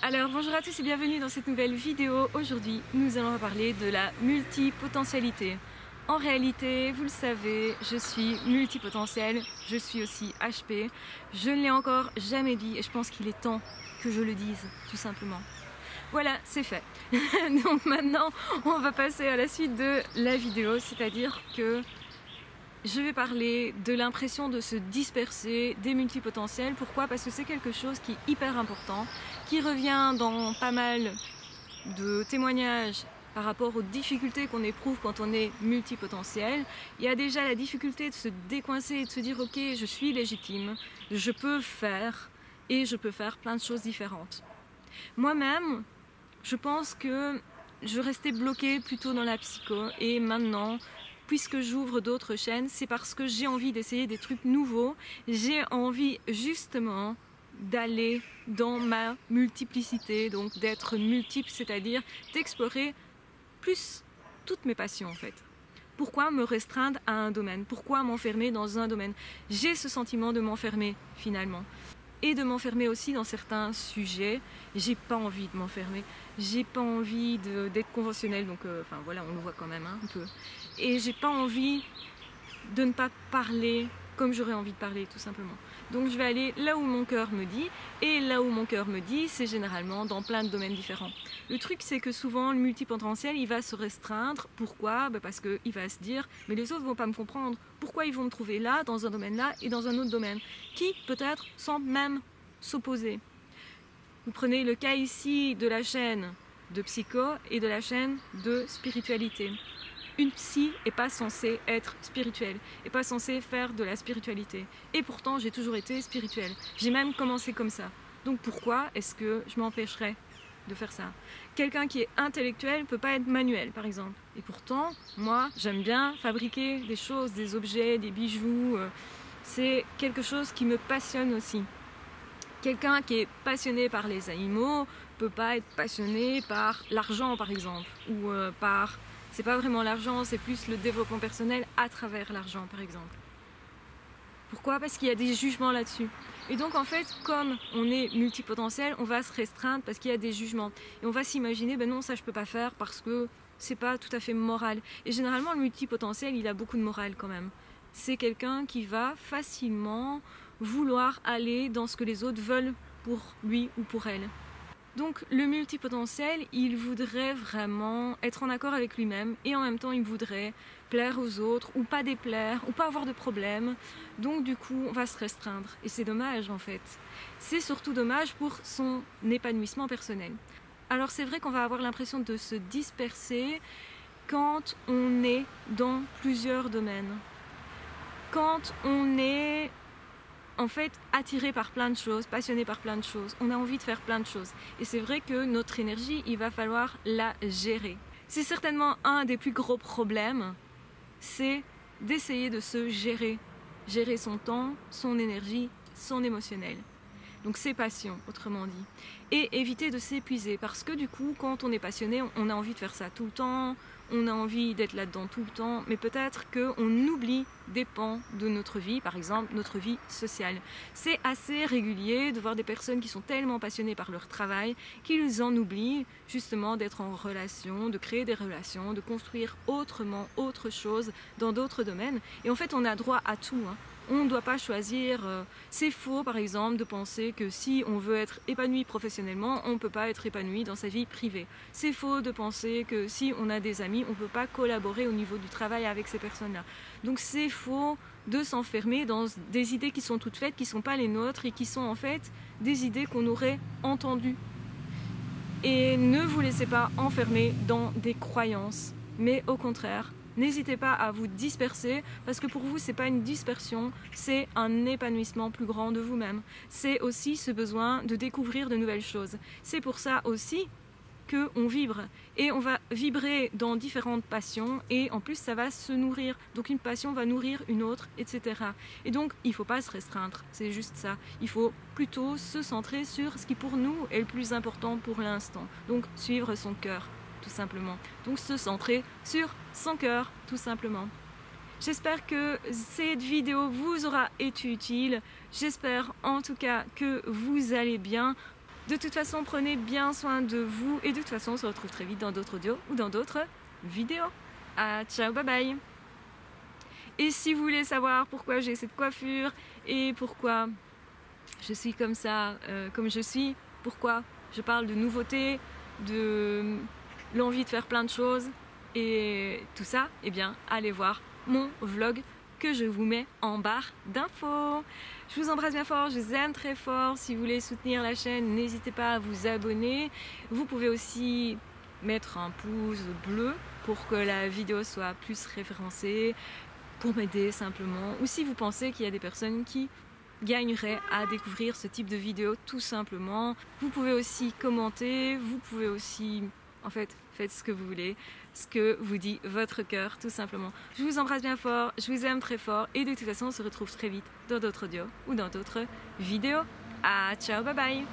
Alors bonjour à tous et bienvenue dans cette nouvelle vidéo. Aujourd'hui nous allons parler de la multipotentialité. En réalité, vous le savez, je suis multipotentielle, je suis aussi HP. Je ne l'ai encore jamais dit et je pense qu'il est temps que je le dise, tout simplement. Voilà, c'est fait. Donc maintenant, on va passer à la suite de la vidéo, c'est-à-dire que je vais parler de l'impression de se disperser des multipotentiels. Pourquoi? Parce que c'est quelque chose qui est hyper important, qui revient dans pas mal de témoignages par rapport aux difficultés qu'on éprouve quand on est multipotentiel. Il y a déjà la difficulté de se décoincer et de se dire ok, je suis légitime, je peux faire et je peux faire plein de choses différentes. Moi-même, je pense que je restais bloquée plutôt dans la psycho et maintenant, puisque j'ouvre d'autres chaînes, c'est parce que j'ai envie d'essayer des trucs nouveaux. J'ai envie justement d'aller dans ma multiplicité, donc d'être multiple, c'est-à-dire d'explorer plus toutes mes passions en fait. Pourquoi me restreindre à un domaine? Pourquoi m'enfermer dans un domaine? J'ai ce sentiment de m'enfermer finalement. Et de m'enfermer aussi dans certains sujets. J'ai pas envie de m'enfermer, j'ai pas envie d'être conventionnelle, donc enfin voilà, on le voit quand même un peu. Et j'ai pas envie de ne pas parler comme j'aurais envie de parler, tout simplement. Donc je vais aller là où mon cœur me dit, et là où mon cœur me dit, c'est généralement dans plein de domaines différents. Le truc, c'est que souvent, le multipotentiel, il va se restreindre. Pourquoi? Parce qu'il va se dire, mais les autres vont pas me comprendre. Pourquoi ils vont me trouver là, dans un domaine là, et dans un autre domaine, qui peut-être semble même s'opposer. Vous prenez le cas ici de la chaîne de psycho et de la chaîne de spiritualité. Une psy n'est pas censée être spirituelle, n'est pas censée faire de la spiritualité. Et pourtant, j'ai toujours été spirituelle. J'ai même commencé comme ça. Donc pourquoi est-ce que je m'empêcherais de faire ça? Quelqu'un qui est intellectuel ne peut pas être manuel, par exemple. Et pourtant, moi, j'aime bien fabriquer des choses, des objets, des bijoux. C'est quelque chose qui me passionne aussi. Quelqu'un qui est passionné par les animaux ne peut pas être passionné par l'argent, par exemple, ou par... C'est pas vraiment l'argent, c'est plus le développement personnel à travers l'argent, par exemple. Pourquoi? Parce qu'il y a des jugements là-dessus. Et donc, en fait, comme on est multipotentiel, on va se restreindre parce qu'il y a des jugements. Et on va s'imaginer, ben non, ça je peux pas faire parce que c'est pas tout à fait moral. Et généralement, le multipotentiel, il a beaucoup de morale quand même. C'est quelqu'un qui va facilement vouloir aller dans ce que les autres veulent pour lui ou pour elle. Donc le multipotentiel, il voudrait vraiment être en accord avec lui-même et en même temps il voudrait plaire aux autres ou pas déplaire ou pas avoir de problème. Donc du coup on va se restreindre et c'est dommage en fait. C'est surtout dommage pour son épanouissement personnel. Alors c'est vrai qu'on va avoir l'impression de se disperser quand on est dans plusieurs domaines. Quand on est en fait attiré par plein de choses, passionné par plein de choses, on a envie de faire plein de choses. Et c'est vrai que notre énergie, il va falloir la gérer. C'est certainement un des plus gros problèmes, c'est d'essayer de se gérer. Gérer son temps, son énergie, son émotionnel. Donc ses passions, autrement dit. Et éviter de s'épuiser, parce que du coup, quand on est passionné, on a envie de faire ça tout le temps, on a envie d'être là-dedans tout le temps, mais peut-être qu'on oublie des pans de notre vie, par exemple notre vie sociale. C'est assez régulier de voir des personnes qui sont tellement passionnées par leur travail qu'ils en oublient justement d'être en relation, de créer des relations, de construire autrement, autre chose dans d'autres domaines. Et en fait, on a droit à tout, hein. On ne doit pas choisir. C'est faux, par exemple, de penser que si on veut être épanoui professionnellement, on ne peut pas être épanoui dans sa vie privée. C'est faux de penser que si on a des amis, on ne peut pas collaborer au niveau du travail avec ces personnes-là. Donc c'est faux de s'enfermer dans des idées qui sont toutes faites, qui ne sont pas les nôtres et qui sont en fait des idées qu'on aurait entendues. Et ne vous laissez pas enfermer dans des croyances, mais au contraire, n'hésitez pas à vous disperser parce que pour vous, ce n'est pas une dispersion, c'est un épanouissement plus grand de vous-même. C'est aussi ce besoin de découvrir de nouvelles choses. C'est pour ça aussi qu'on vibre et on va vibrer dans différentes passions et en plus ça va se nourrir. Donc une passion va nourrir une autre, etc. Et donc il ne faut pas se restreindre, c'est juste ça. Il faut plutôt se centrer sur ce qui pour nous est le plus important pour l'instant. Donc suivre son cœur. Tout simplement. Donc se centrer sur son cœur, tout simplement. J'espère que cette vidéo vous aura été utile. J'espère en tout cas que vous allez bien. De toute façon, prenez bien soin de vous et de toute façon, on se retrouve très vite dans d'autres audios ou dans d'autres vidéos. Ciao, bye bye. Et si vous voulez savoir pourquoi j'ai cette coiffure et pourquoi je suis comme ça, comme je suis, pourquoi je parle de nouveautés, de l'envie de faire plein de choses et tout ça, eh bien, allez voir mon vlog que je vous mets en barre d'infos. Je vous embrasse bien fort, je vous aime très fort. Si vous voulez soutenir la chaîne, n'hésitez pas à vous abonner. Vous pouvez aussi mettre un pouce bleu pour que la vidéo soit plus référencée, pour m'aider simplement. Ou si vous pensez qu'il y a des personnes qui gagneraient à découvrir ce type de vidéo tout simplement. Vous pouvez aussi commenter, vous pouvez aussi, en fait, faites ce que vous voulez, ce que vous dit votre cœur tout simplement. Je vous embrasse bien fort, je vous aime très fort et de toute façon on se retrouve très vite dans d'autres audios ou dans d'autres vidéos. Ciao, bye bye.